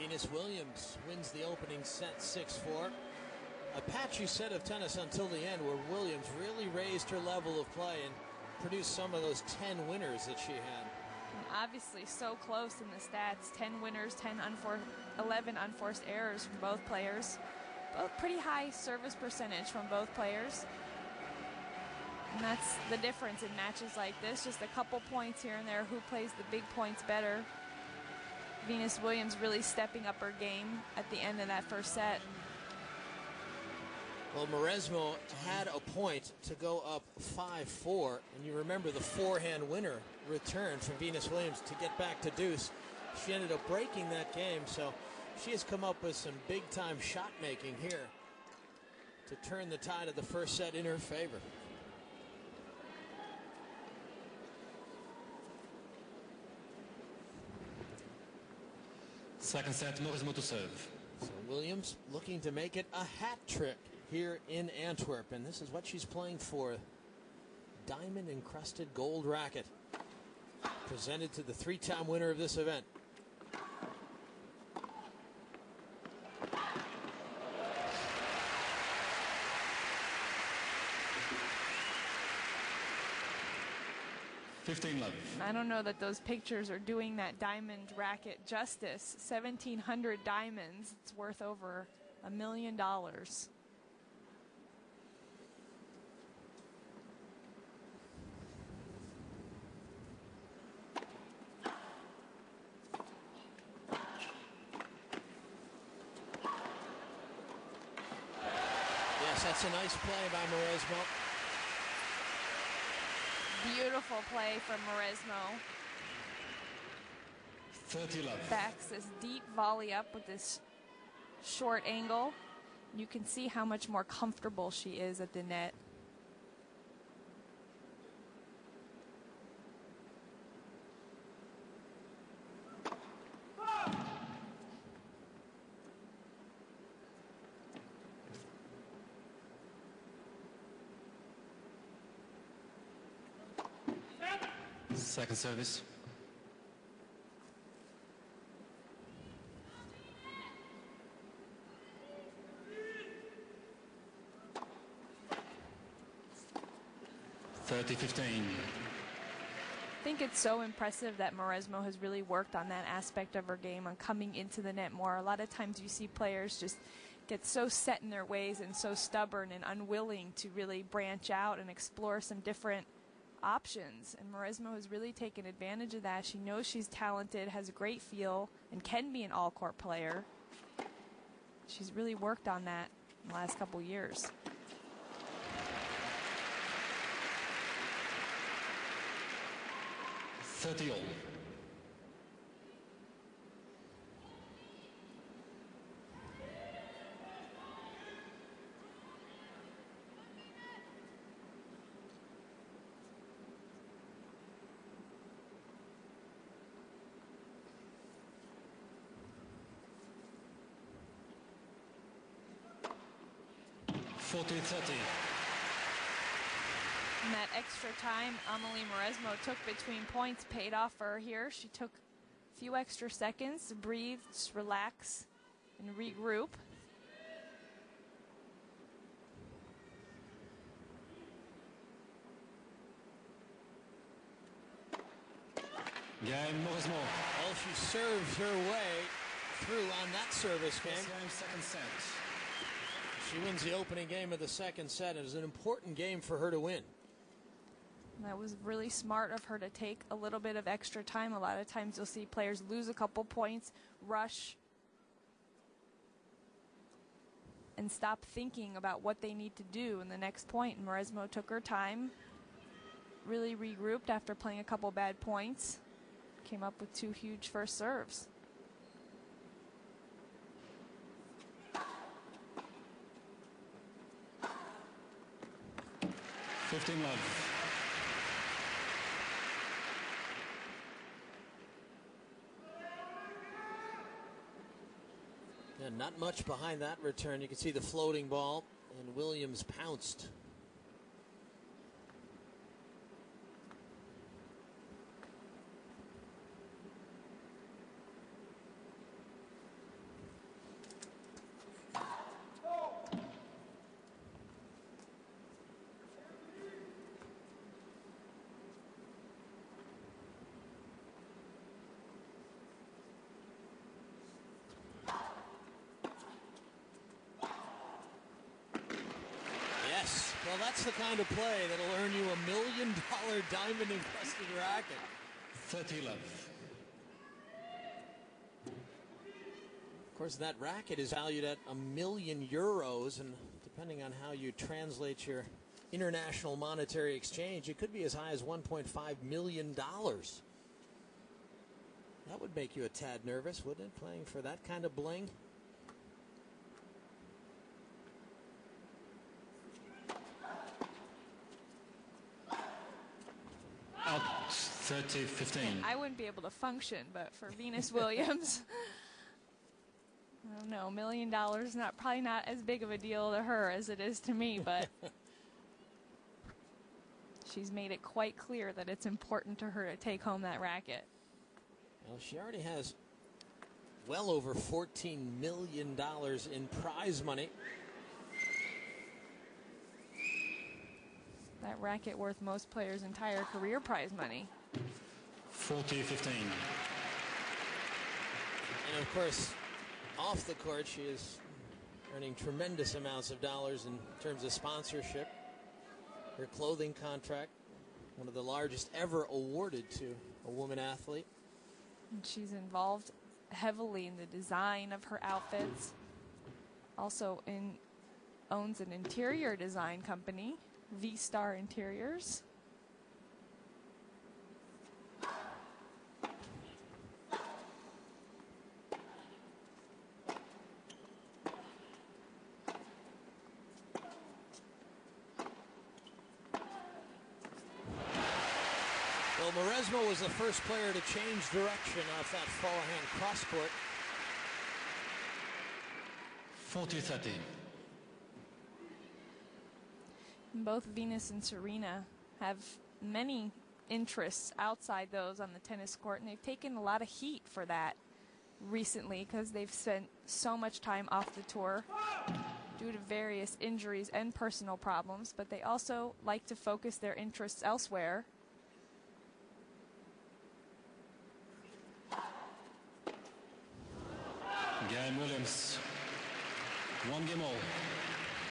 Venus Williams wins the opening set 6-4. A patchy set of tennis until the end, where Williams really raised her level of play and produced some of those 10 winners that she had. And obviously so close in the stats. 10 winners, 11 unforced errors from both players. Both pretty high service percentage from both players. And that's the difference in matches like this. Just a couple points here and there. Who plays the big points better? Venus Williams really stepping up her game at the end of that first set. Well, Mauresmo had a point to go up 5-4, and you remember the forehand winner return from Venus Williams to get back to deuce. She ended up breaking that game, so she has come up with some big-time shot making here to turn the tide of the first set in her favor. Second set, Mauresmo to serve. So Williams looking to make it a hat trick here in Antwerp, and this is what she's playing for. Diamond encrusted gold racket presented to the three-time winner of this event. I don't know that those pictures are doing that diamond racket justice. 1,700 diamonds. It's worth over $1 million. Yes, that's a nice play by Mauresmo. Beautiful play from Mauresmo. 30 love. Backs this deep volley up with this short angle. You can see how much more comfortable she is at the net. Second service. I think it's so impressive that Mauresmo has really worked on that aspect of her game, on coming into the net more. A lot of times you see players just get so set in their ways and so stubborn and unwilling to really branch out and explore some different options. And Mauresmo has really taken advantage of that. She knows she's talented, has a great feel, and can be an all-court player. She's really worked on that in the last couple years. all. And that extra time Amelie Mauresmo took between points paid off for her here. She took a few extra seconds to breathe, just relax, and regroup. Game Mauresmo. Well, she serves her way through on that service game. Second set. She wins the opening game of the second set. It is an important game for her to win. That was really smart of her to take a little bit of extra time. A lot of times you'll see players lose a couple points, rush, and stop thinking about what they need to do in the next point. And Mauresmo took her time, really regrouped after playing a couple bad points, came up with two huge first serves. Love. Yeah, not much behind that return. You can see the floating ball, and Williams pounced. that's the kind of play that'll earn you $1 million diamond-encrusted racket. 30 love. Of course, that racket is valued at €1 million, and depending on how you translate your international monetary exchange, it could be as high as $1.5 million. That would make you a tad nervous, wouldn't it, playing for that kind of bling? Out 30-15. I wouldn't be able to function, but for Venus Williams, I don't know, $1 million, probably not as big of a deal to her as it is to me, but she's made it quite clear that it's important to her to take home that racket. Well, she already has well over $14 million in prize money. That racket worth most players' entire career prize money. 40-15. And of course, off the court, she is earning tremendous amounts of dollars in terms of sponsorship. Her clothing contract, one of the largest ever awarded to a woman athlete. And she's involved heavily in the design of her outfits. Also owns an interior design company, V-Star Interiors. Well, Mauresmo was the first player to change direction off that forehand cross-court. 40-30. Both Venus and Serena have many interests outside those on the tennis court, and they've taken a lot of heat for that recently because they've spent so much time off the tour due to various injuries and personal problems, but they also like to focus their interests elsewhere. Game Williams. One game all.